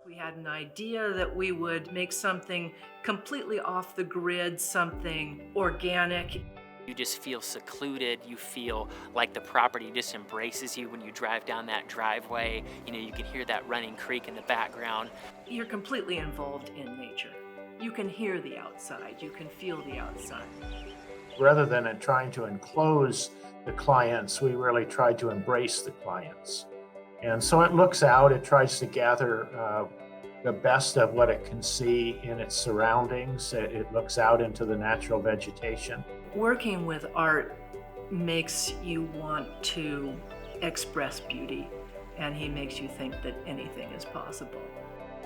We had an idea that we would make something completely off the grid, something organic. You just feel secluded. You feel like the property just embraces you when you drive down that driveway. You know, you can hear that running creek in the background. You're completely involved in nature. You can hear the outside, you can feel the outside. Rather than trying to enclose the clients, we really tried to embrace the clients. And so it looks out, it tries to gather the best of what it can see in its surroundings. It looks out into the natural vegetation. Working with art makes you want to express beauty, and he makes you think that anything is possible.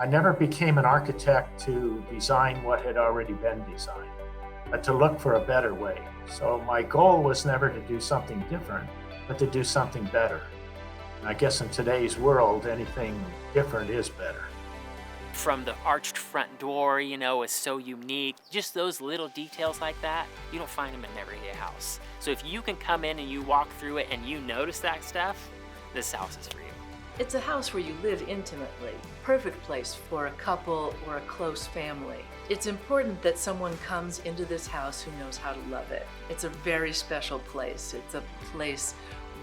I never became an architect to design what had already been designed, but to look for a better way. So my goal was never to do something different, but to do something better. And I guess in today's world, anything different is better. From the arched front door, you know, is so unique. Just those little details like that, you don't find them in every house. So if you can come in and you walk through it and you notice that stuff, this house is for you. It's a house where you live intimately. Perfect place for a couple or a close family. It's important that someone comes into this house who knows how to love it. It's a very special place. It's a place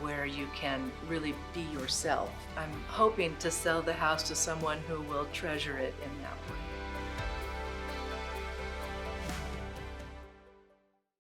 where you can really be yourself. I'm hoping to sell the house to someone who will treasure it in that way.